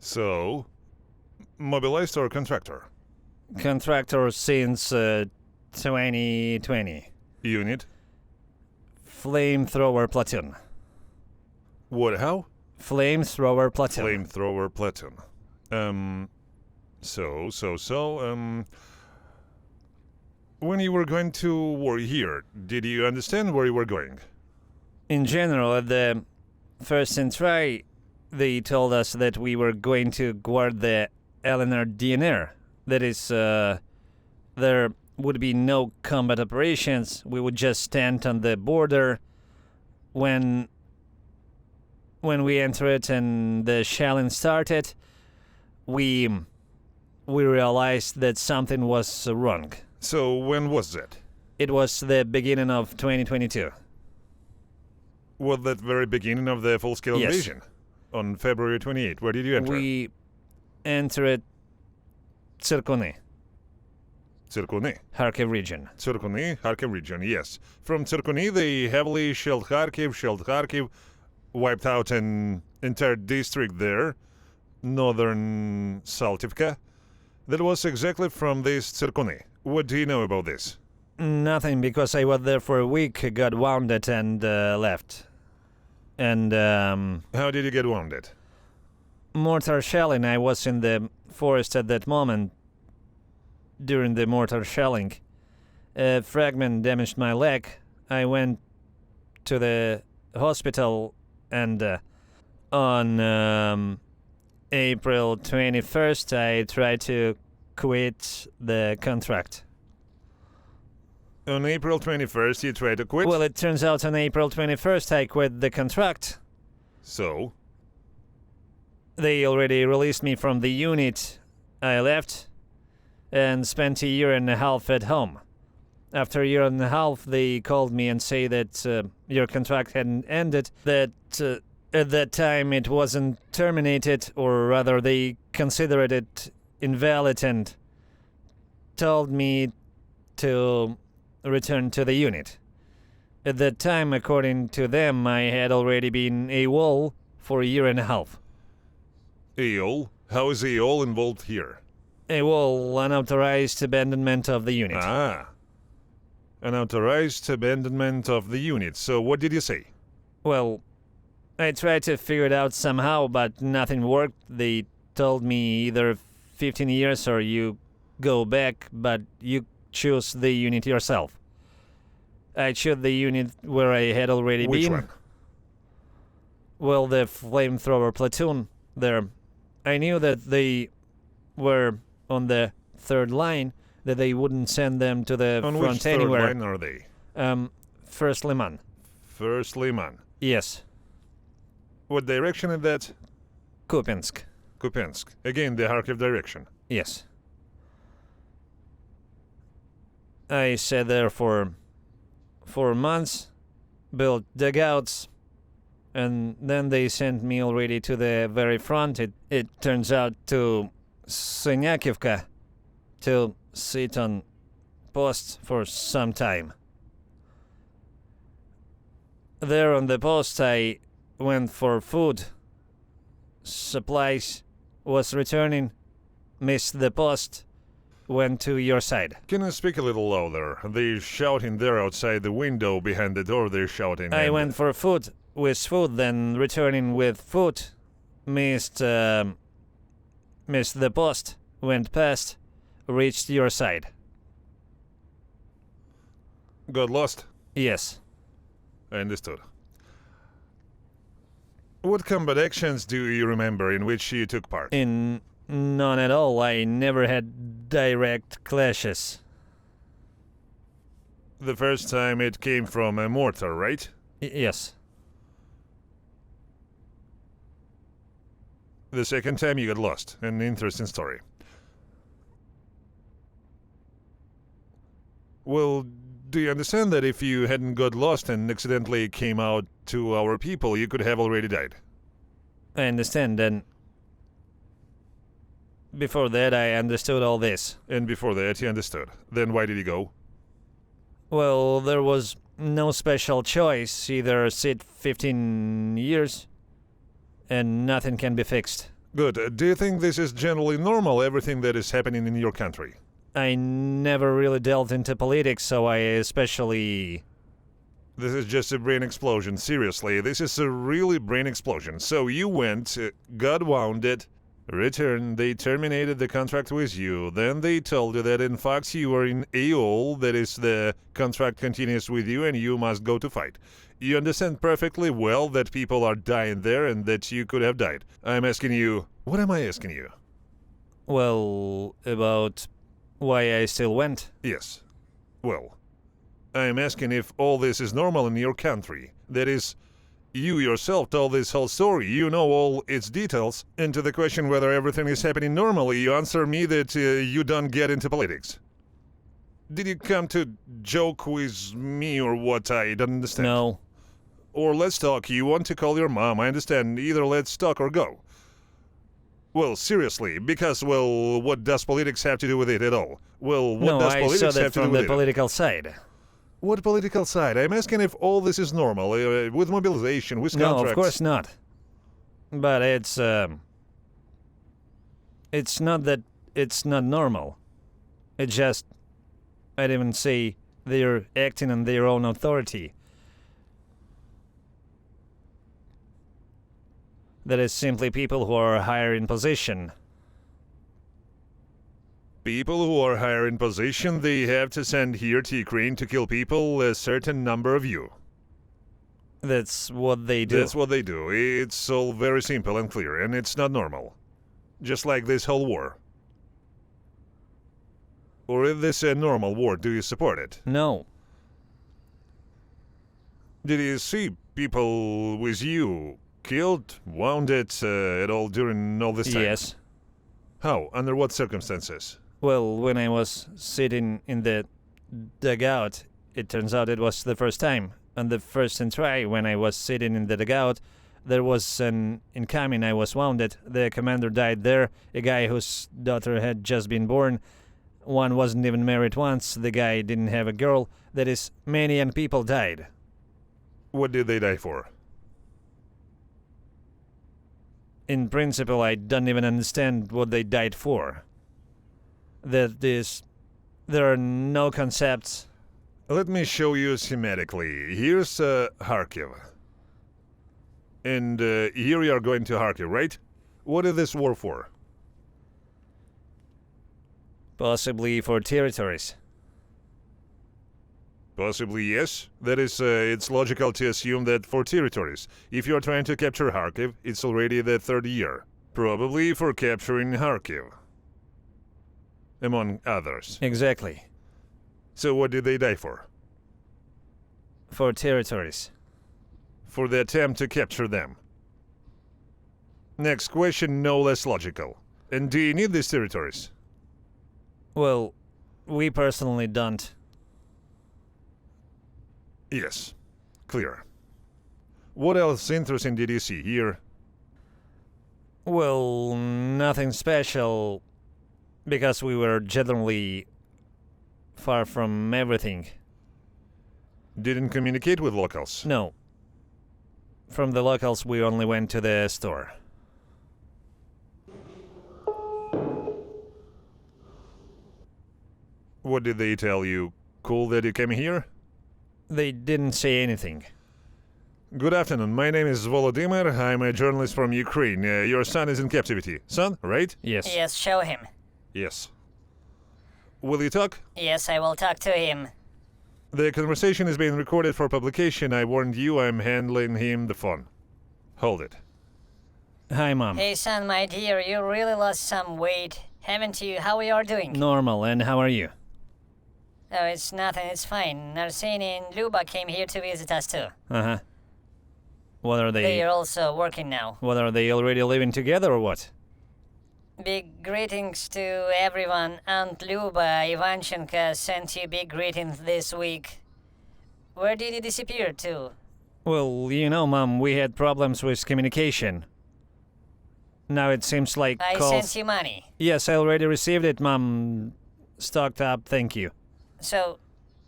So, mobilized or contractor? Contractor since 2020. Unit? Flamethrower Platoon. What, how? Flamethrower Platoon. Flamethrower Platoon. When you were going to war here, did you understand where you were going? In general, at the first try, they told us that we were going to guard the LNR DNR. That is, there would be no combat operations. We would just stand on the border when we entered and the shelling started. We realized that something was wrong. So when was that? It was the beginning of 2022. Was that very beginning of the full-scale Yes. invasion? On February 28th, where did you enter? We entered Tsirkony, Tsirkony. Kharkiv region. Tsirkony, Kharkiv region, yes. From Tsirkony, they heavily shelled Kharkiv, wiped out an entire district there, northern Saltivka. That was exactly from this Tsirkony. What do you know about this? Nothing, because I was there for a week, got wounded and left. And How did you get wounded? mortar shelling, I was in the forest at that moment during the mortar shelling. A fragment damaged my leg. I went to the hospital and on April 21st I tried to quit the contract. On April 21st, you tried to quit? Well, it turns out on April 21st I quit the contract. So? They already released me from the unit. I left and spent a year and a half at home. After a year and a half, they called me and say that your contract hadn't ended, that at that time it wasn't terminated, or rather they considered it invalid and told me to return to the unit. At that time, according to them, I had already been AWOL for a year and a half. AWOL? How is AWOL involved here? AWOL, unauthorized abandonment of the unit. Ah. Unauthorized abandonment of the unit. So what did you say? Well, I tried to figure it out somehow, but nothing worked. They told me either 15 years or you go back, but you choose the unit yourself. I chose the unit where I had already Which been. one? Well, the Flamethrower Platoon there. I knew that they were on the third line, that they wouldn't send them to the On front which third anywhere. line are they? First Liman. First Liman. Yes. What direction is that? Kupiansk. Kupiansk. Again, the Kharkiv direction. Yes. I sat there for 4 months, built dugouts, and then they sent me already to the very front. It turns out to Sinyakivka to sit on post for some time. There on the post I went for food, supplies, was returning, missed the post, went to your side. Can you speak a little louder? They're shouting there outside the window behind the door, they're shouting. I and- went for food, with food, then returning with food, missed the post, went past, reached your side. Got lost? Yes. I understood. What combat actions do you remember in which you took part? In none at all. I never had direct clashes. The first time it came from a mortar, right? Yes. The second time you got lost. An interesting story. Well, do you understand that if you hadn't got lost and accidentally came out to our people, you could have already died? I understand, and before that I understood all this. And before that, you understood. Then why did you go? Well, there was no special choice. Either sit 15 years and nothing can be fixed. Good. Do you think this is generally normal, everything that is happening in your country? I never really delved into politics, so I especially... This is just a brain explosion. Seriously, this is a really brain explosion. So you went, got wounded, returned, they terminated the contract with you, then they told you that in fact you are in AWOL, that is the contract continues with you and you must go to fight. You understand perfectly well that people are dying there and that you could have died. I'm asking you, what am I asking you? Well, about why I still went. Yes. Well, I'm asking if all this is normal in your country. That is, you yourself told this whole story, you know all its details, and to the question whether everything is happening normally, you answer me that you don't get into politics. Did you come to joke with me or what? I don't understand. No. Or let's talk, you want to call your mom, I understand, either let's talk or go. Well, seriously, because, well, what does politics have to do with it at all? Well, what does I politics saw that have to do from with the it? political side. What political side? I'm asking if all this is normal, with mobilization, with contracts. No, of course not. But it's not that it's not normal. It's just, I'd even say they're acting on their own authority. That is simply people who are higher in position. People who are higher in position, they have to send here to Ukraine to kill people, a certain number of you. That's what they do. That's what they do. It's all very simple and clear, and it's not normal. Just like this whole war. Or is this a normal war? Do you support it? No. Did you see people with you killed, wounded at all during all this time? Yes. How? Under what circumstances? Well, when I was sitting in the dugout, it turns out it was the first time. On the first try, when I was sitting in the dugout, there was an incoming. I was wounded. The commander died there. A guy whose daughter had just been born. One wasn't even married once. The guy didn't have a girl. That is, many young people died. What did they die for? In principle, I don't even understand what they died for. There are no concepts. Let me show you schematically. Here's Kharkiv. And here you are going to Kharkiv, right? What is this war for? Possibly for territories. Possibly yes. That is, it's logical to assume that for territories. If you are trying to capture Kharkiv, it's already the third year. Probably for capturing Kharkiv. Among others. Exactly. So what did they die for? For territories. For the attempt to capture them. Next question, no less logical. And do you need these territories? Well, we personally don't. Yes. Clear. What else interesting did you see here? Well, nothing special, because we were generally far from everything. Didn't communicate with locals? No. From the locals, we only went to the store. What did they tell you? Cool that you came here? They didn't say anything. Good afternoon, my name is Volodymyr, I'm a journalist from Ukraine. Your son is in captivity. Son, right? Yes. Yes, show him. Yes. Will you talk? Yes, I will talk to him. The conversation is being recorded for publication. I warned you, I'm handling him the phone. Hold it. Hi, Mom. Hey, son, my dear, you really lost some weight, haven't you? How you are doing? Normal, and how are you? Oh, it's nothing, it's fine. Arseny and Luba came here to visit us too. Uh-huh. What are They they... are also working now. What, are they already living together or what? Big greetings to everyone. Aunt Luba Ivanchenko sent you big greetings this week. Where did you disappear to? Well, you know, Mom, we had problems with communication. Now it seems like I calls... sent you money. Yes, I already received it, Mom. Stocked up, thank you. So,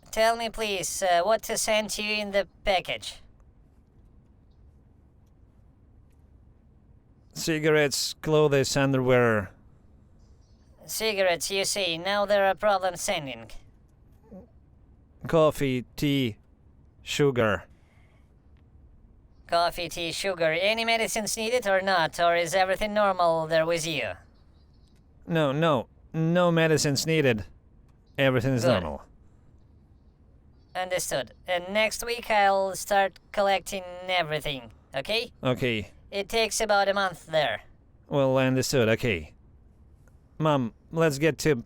tell me please, what to send you in the package? Cigarettes, clothes, underwear. Cigarettes, you see, now there are problems sending. Coffee, tea, sugar. Coffee, tea, sugar. Any medicines needed or not? Or is everything normal there with you? No medicines needed. Everything is Good. normal. Understood. And next week I'll start collecting everything, okay? Okay. It takes about a month there. Well, understood. Okay. Mom, let's get to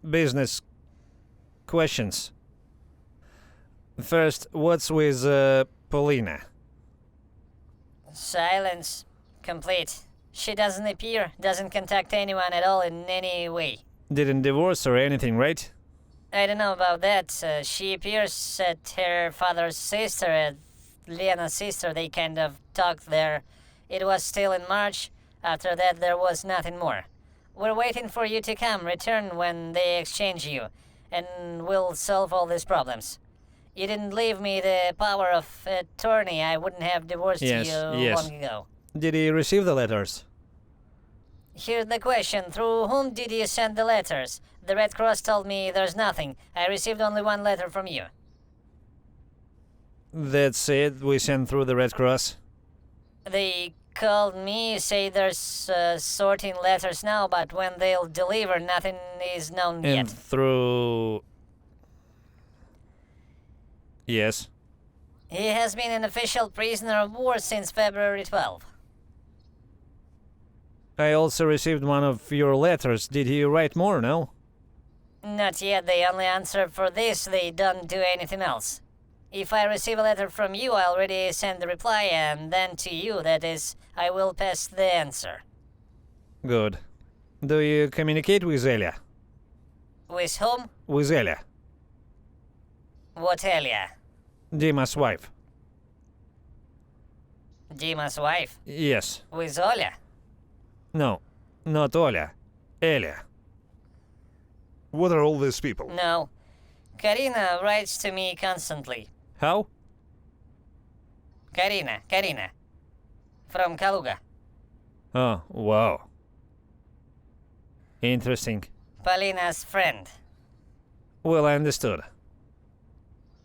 business questions. First, what's with Polina? Silence. Complete. She doesn't appear, doesn't contact anyone at all in any way. Didn't divorce or anything, right? I don't know about that. She appears at her father's sister, at Lena's sister. They kind of talked there. It was still in March. After that, there was nothing more. We're waiting for you to come, return when they exchange you, and we'll solve all these problems. You didn't leave me the power of attorney. I wouldn't have divorced Yes, you yes. long ago. Did he receive the letters? Here's the question. Through whom did you send the letters? The Red Cross told me there's nothing. I received only one letter from you. That's it. We sent through the Red Cross. They called me, say there's sorting letters now, but when they'll deliver, nothing is known And yet. through... Yes. He has been an official prisoner of war since February 12. I also received one of your letters. Did he write more, no? Not yet. They only answer for this. They don't do anything else. If I receive a letter from you, I already send the reply, and then to you, that is, I will pass the answer. Good. Do you communicate with Elia? With whom? With Elia. What Elia? Dima's wife. Dima's wife? Yes. With Oля? No. Not Oля. Elia. What are all these people? No. Karina writes to me constantly. How? Karina. From Kaluga. Oh, wow. Interesting. Polina's friend. Well, I understood.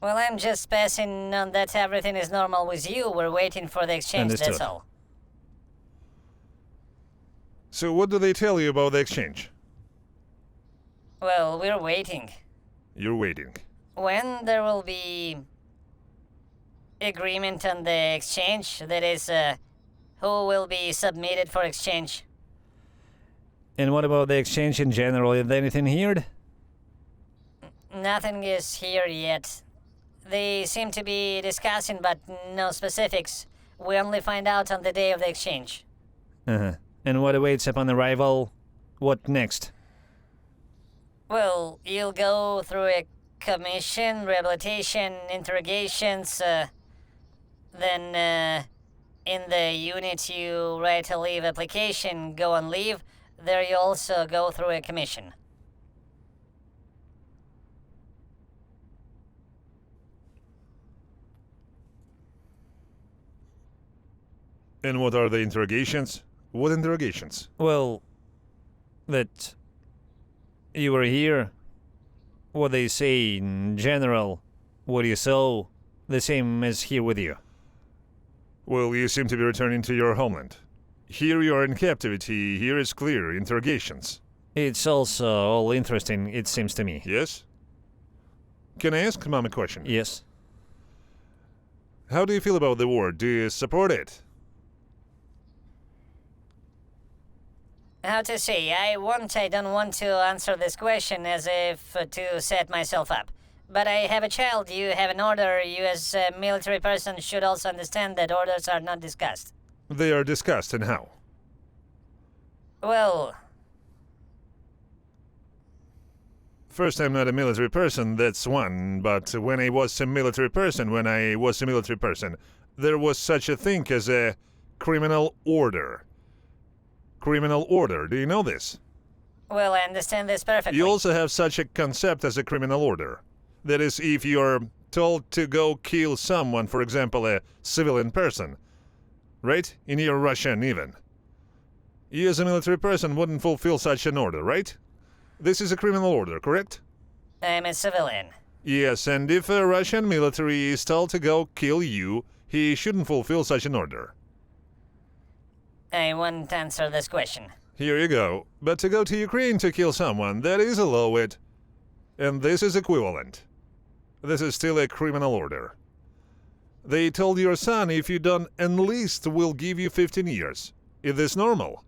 Well, I'm just passing on that everything is normal with you. We're waiting for the exchange, that's Understood. all. So what do they tell you about the exchange? Well, we're waiting. You're waiting. When there will be agreement on the exchange, that is, who will be submitted for exchange? And what about the exchange in general? Is anything heard? Nothing is here yet. They seem to be discussing, but no specifics. We only find out on the day of the exchange. Uh-huh. And what awaits upon arrival? What next? Well, you'll go through a commission, rehabilitation, interrogations, then in the unit you write a leave application, go on leave. There you also go through a commission. And what are the interrogations? What interrogations? Well, that you were here, what they say in general, what you saw, the same as here with you. Well, you seem to be returning to your homeland. Here you are in captivity, here is clear, interrogations. It's also all interesting, it seems to me. Yes? Can I ask Mom a question? Yes. How do you feel about the war? Do you support it? How to say, I don't want to answer this question as if to set myself up. But I have a child, you have an order, you as a military person should also understand that orders are not discussed. They are discussed, and how? Well, First, I'm not a military person, that's one, but when I was a military person, there was such a thing as a criminal order. Criminal order, do you know this? well, I understand this perfectly. You also have such a concept as a criminal order. That is, if you're told to go kill someone, for example, a civilian person, right? In your Russian even. You as a military person wouldn't fulfill such an order, right? This is a criminal order, correct? I'm a civilian. Yes, and if a Russian military is told to go kill you, he shouldn't fulfill such an order. I won't answer this question. Here you go. But to go to Ukraine to kill someone, that is a low it. And this is equivalent. This is still a criminal order. They told your son if you don't enlist, we'll give you 15 years. Is this normal?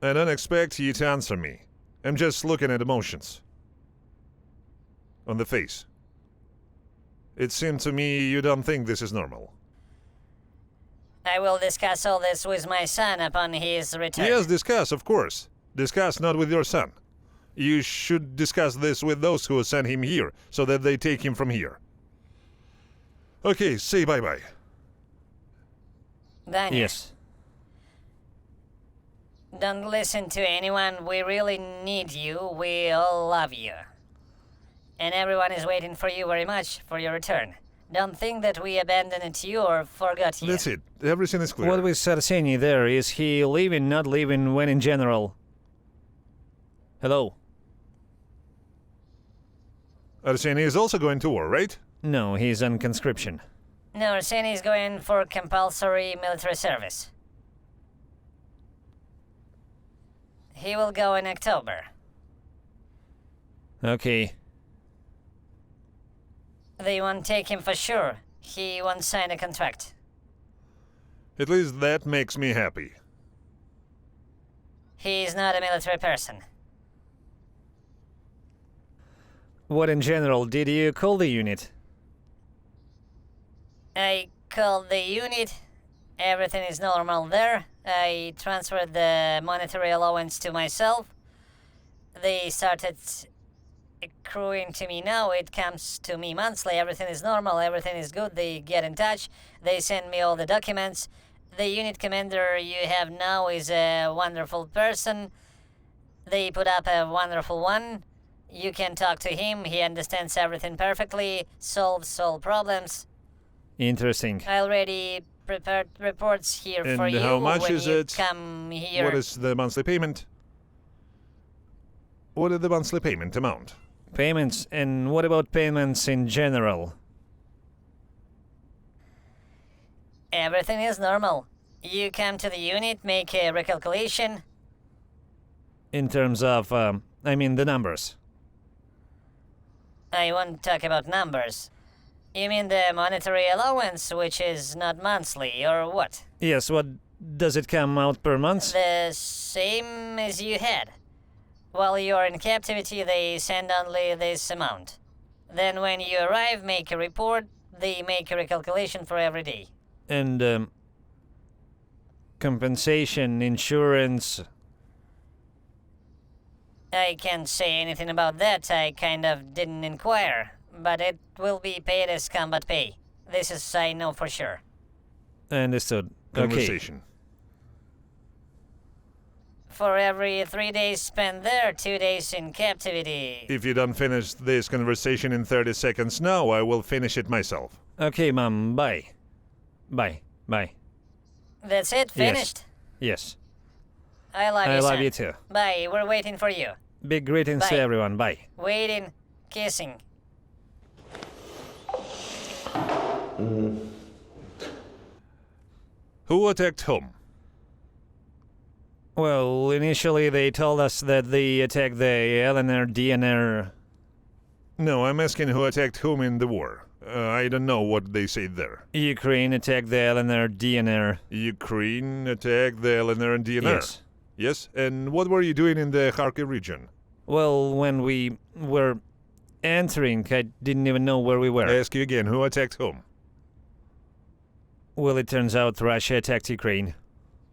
I don't expect you to answer me. I'm just looking at emotions. On the face. It seemed to me you don't think this is normal. I will discuss all this with my son upon his return. Yes, discuss, of course. Discuss not with your son. You should discuss this with those who sent him here, so that they take him from here. Okay, say bye-bye. Daniel, Yes. don't listen to anyone. We really need you. We all love you. And everyone is waiting for you very much for your return. Don't think that we abandoned you or forgot you. That's it. Everything is clear. What with Sarseni there? Is he leaving, not leaving, when in general? Hello? Arseny is also going to war, right? No, he's on conscription. No, Arseny is going for compulsory military service. He will go in October. Okay. They won't take him for sure. He won't sign a contract. At least that makes me happy. He's not a military person. What in general did you call the unit? I called the unit. Everything is normal there. I transferred the monetary allowance to myself. They started accruing to me now. It comes to me monthly. Everything is normal. Everything is good. They get in touch. They send me all the documents. The unit commander you have now is a wonderful person. They put up a wonderful one. You can talk to him. He understands everything perfectly. Solves all problems. Interesting. I already prepared reports here And for you how much when is you it? come here. What is the monthly payment? What is the monthly payment amount? Payments, and what about payments in general? Everything is normal. You come to the unit, make a recalculation. In terms of, the numbers. I won't talk about numbers. You mean the monetary allowance, which is not monthly, or what? Yes, what does it come out per month? The same as you had. While you're in captivity, they send only this amount. Then when you arrive, make a report. They make a recalculation for every day. And, compensation, insurance. I can't say anything about that. I kind of didn't inquire. But it will be paid as combat pay. This is I know for sure. Understood. Okay. Conversation. For every 3 days spent there, 2 days in captivity. If you don't finish this conversation in 30 seconds now, I will finish it myself. Okay, Mom. Bye. Bye. Bye. That's it? Finished? Yes. I love you, I love son. you too. Bye. We're waiting for you. Big greetings to Bye. everyone. Bye. Waiting. Kissing. Who attacked whom? Well, initially they told us that they attacked the LNR, DNR. No, I'm asking who attacked whom in the war. I don't know what they said there. Ukraine attacked the LNR, DNR. Ukraine attacked the LNR and DNR. Yes. Yes? And what were you doing in the Kharkiv region? Well, when we were entering, I didn't even know where we were. I ask you again, who attacked whom? Well, it turns out Russia attacked Ukraine.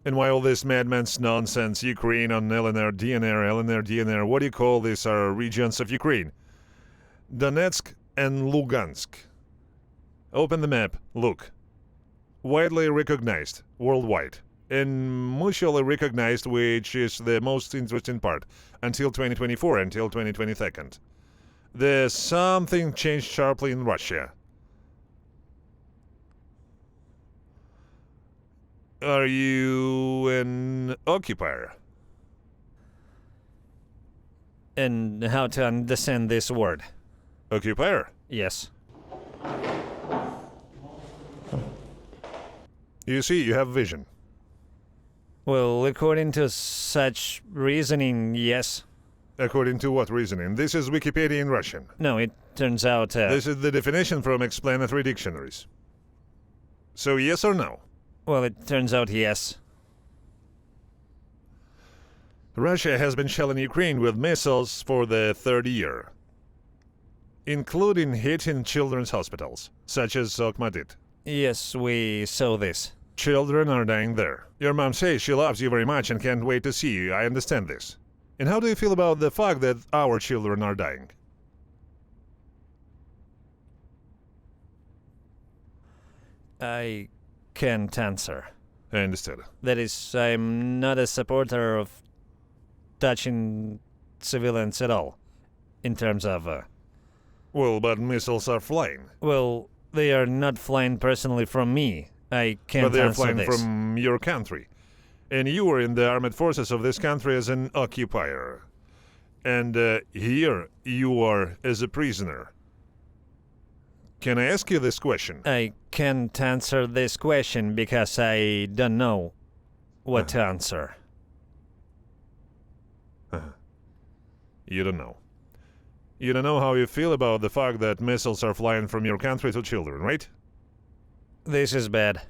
And why all this madman's nonsense? Ukraine on LNR, DNR, what do you call these are regions of Ukraine? Donetsk and Lugansk. Open the map, look. Widely recognized, worldwide. And mutually recognized, which is the most interesting part, until 2024, until 2022. There's something changed sharply in Russia. Are you an occupier? And how to understand this word? Occupier? Yes. You see, you have vision. Well, according to such reasoning, yes. According to what reasoning? This is Wikipedia in Russian. No, it turns out... This is the definition from explanatory dictionaries. So yes or no? Well, it turns out yes. Russia has been shelling Ukraine with missiles for the third year, including hitting children's hospitals, such as Okmadit. Yes, we saw this. Children are dying there. Your mom says she loves you very much and can't wait to see you. I understand this. And how do you feel about the fact that our children are dying? I can't answer. I understood. That is, I'm not a supporter of touching civilians at all, in terms of... Well, but missiles are flying. Well, they are not flying personally from me. I can't But they're answer flying this. from your country. And you were in the armed forces of this country as an occupier. And here you are as a prisoner. Can I ask you this question? I can't answer this question because I don't know what to answer. You don't know. You don't know how you feel about the fact that missiles are flying from your country to children, right? This is bad.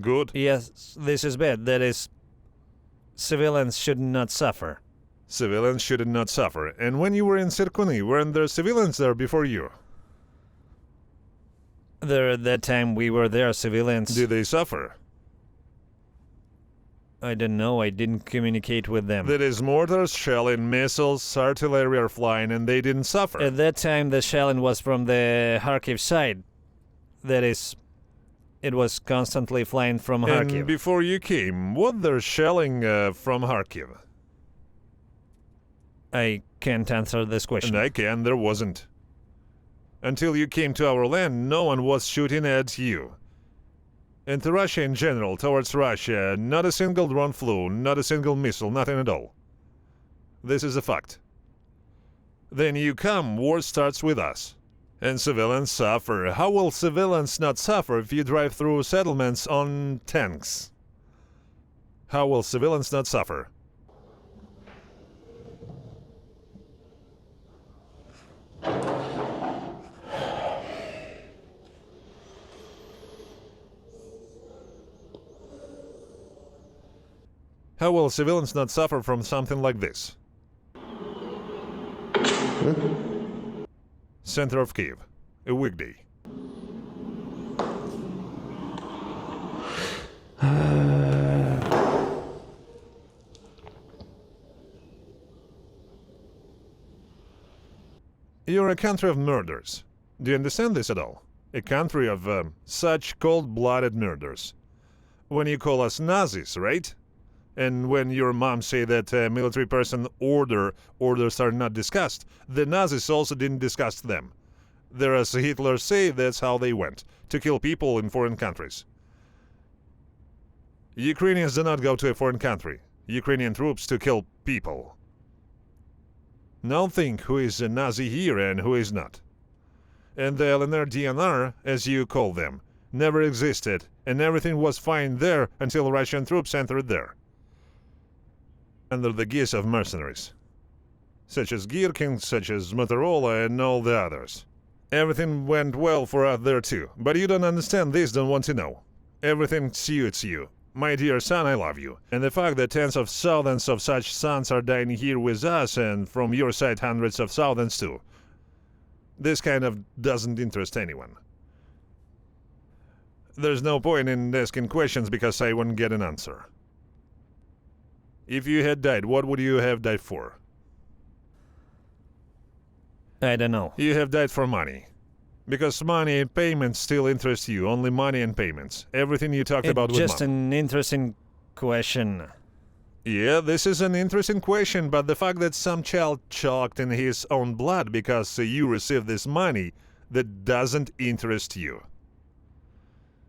Good. Yes, this is bad. That is, civilians should not suffer. Civilians should not suffer. And when you were in Sirkuni, weren't there civilians there before you? There, at that time we were there, civilians. Did they suffer? I don't know, I didn't communicate with them. That is, mortars, shelling, missiles, artillery are flying, and they didn't suffer. At that time the shelling was from the Kharkiv side. That is, it was constantly flying from And Kharkiv. before you came, what they're shelling from Kharkiv? I can't answer this question. And I can, there wasn't. Until you came to our land, no one was shooting at you. And to Russia in general, towards Russia, not a single drone flew, not a single missile, nothing at all. This is a fact. Then you come, war starts with us. And civilians suffer. How will civilians not suffer if you drive through settlements on tanks? How will civilians not suffer? How will civilians not suffer from something like this? Center of Kiev, a weekday. You're a country of murders. Do you understand this at all? A country of such cold-blooded murders. When you call us Nazis, right? And when your mom say that military person orders are not discussed, the Nazis also didn't discuss them. There, as Hitler say, that's how they went, to kill people in foreign countries. Ukrainians do not go to a foreign country. Ukrainian troops to kill people. Now think who is a Nazi here and who is not. And the LNR DNR, as you call them, never existed, and everything was fine there until Russian troops entered there. Under the guise of mercenaries, such as Girkin, such as Motorola, and all the others. Everything went well for us there too, but you don't understand this, don't want to know. Everything suits you. My dear son, I love you. And the fact that tens of thousands of such sons are dying here with us, and from your side hundreds of thousands too. This kind of doesn't interest anyone. There's no point in asking questions because I won't get an answer. If you had died, what would you have died for? I don't know. You have died for money. Because money and payments still interest you, only money and payments. Everything you talked about with Just mom. an interesting question. Yeah, this is an interesting question, but the fact that some child choked in his own blood because you received this money, that doesn't interest you.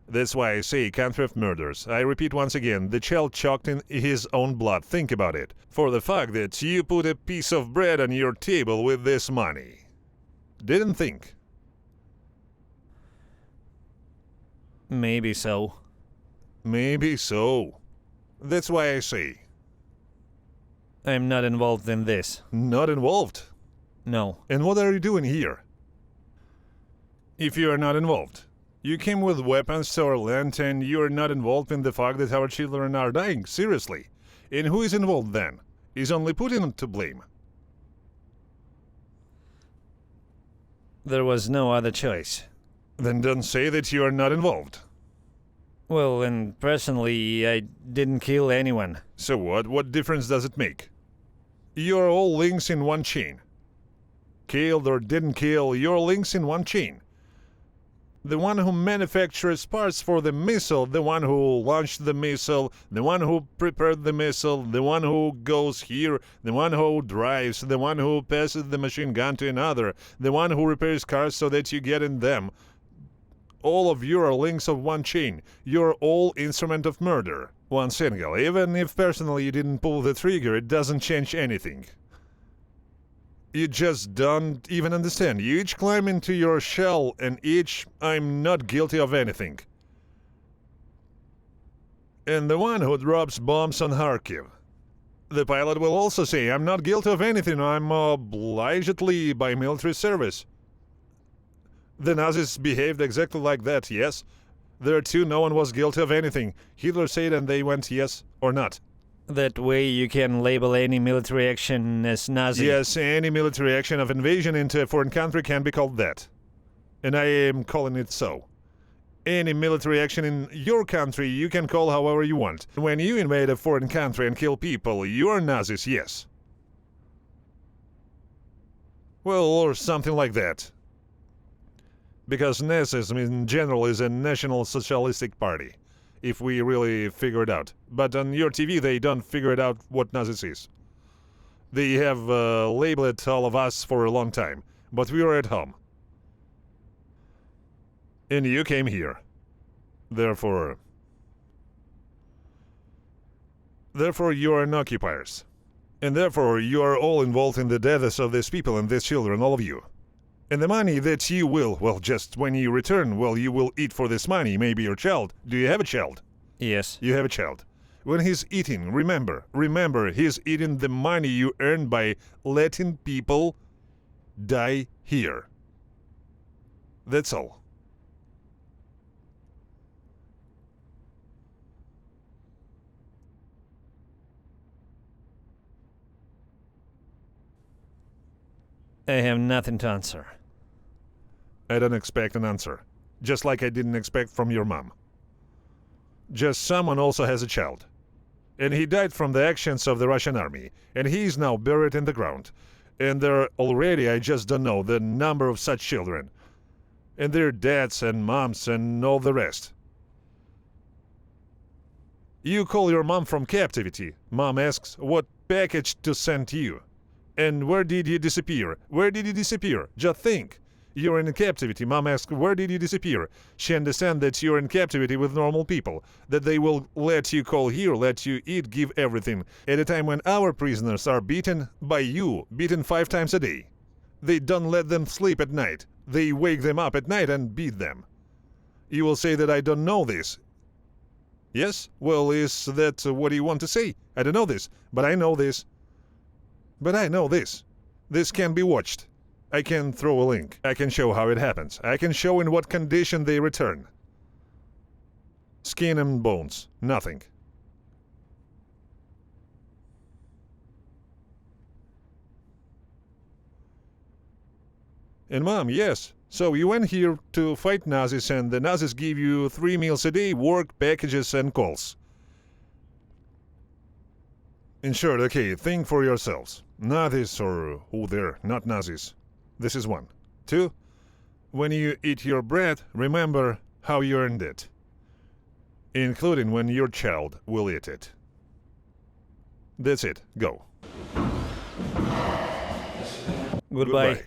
That's why I say can't have murders. I repeat once again, the child choked in his own blood. Think about it. For the fact that you put a piece of bread on your table with this money. Didn't think. Maybe so. Maybe so. That's why I say. I'm not involved in this. Not involved? No. And what are you doing here? If you are not involved. You came with weapons to our land and you are not involved in the fact that our children are dying, seriously. And who is involved then? Is only Putin to blame? There was no other choice. Then don't say that you are not involved. Well, and personally, I didn't kill anyone. So what? What difference does it make? You're all links in one chain. Killed or didn't kill, you're links in one chain. The one who manufactures parts for the missile, the one who launched the missile, the one who prepared the missile, the one who goes here, the one who drives, the one who passes the machine gun to another, the one who repairs cars so that you get in them. All of you are links of one chain. You're all instrument of murder. One single. Even if personally you didn't pull the trigger, it doesn't change anything. You just don't even understand. You each climb into your shell, and each, I'm not guilty of anything. And the one who drops bombs on Kharkiv. The pilot will also say, I'm not guilty of anything, I'm obligedly by military service. The Nazis behaved exactly like that, yes? There too, no one was guilty of anything. Hitler said and they went yes or not. That way you can label any military action as Nazi. Yes, any military action of invasion into a foreign country can be called that. And I am calling it so. Any military action in your country you can call however you want. When you invade a foreign country and kill people, you are Nazis, yes. Well, or something like that. Because Nazism in general is a National Socialistic Party. If we really figure it out. But on your TV, they don't figure it out what Nazis is. They have labeled all of us for a long time, but we were at home. And you came here. Therefore you are an occupiers. And therefore you are all involved in the deaths of these people and these children, all of you. And the money that you will, well, just when you return, well, you will eat for this money, maybe your child. Do you have a child? Yes. You have a child. When he's eating, remember, he's eating the money you earned by letting people die here. That's all. I have nothing to answer. I don't expect an answer. Just like I didn't expect from your mom. Just someone also has a child. And he died from the actions of the Russian army. And he is now buried in the ground. And there are already, I just don't know, the number of such children. And their dads and moms and all the rest. You call your mom from Captivity. Mom asks what package to send you. And where did you disappear? Where did you disappear? Just think. You're in captivity. Mom asks, where did you disappear? She understands that you're in captivity with normal people. That they will let you call here, let you eat, give everything. At a time when our prisoners are beaten by you, beaten 5 times a day. They don't let them sleep at night. They wake them up at night and beat them. You will say that I don't know this. Yes? Well, is that what you want to say? I don't know this, but I know this. But I know this. This can be watched. I can throw a link. I can show how it happens. I can show in what condition they return. Skin and bones. Nothing. And Mom, yes. So you went here to fight Nazis and the Nazis give you 3 meals a day, work, packages and calls. In short, okay, think for yourselves. Nazis or who there, not Nazis. This is 1. 2, when you eat your bread, remember how you earned it. Including when your child will eat it. That's it. Go. Goodbye.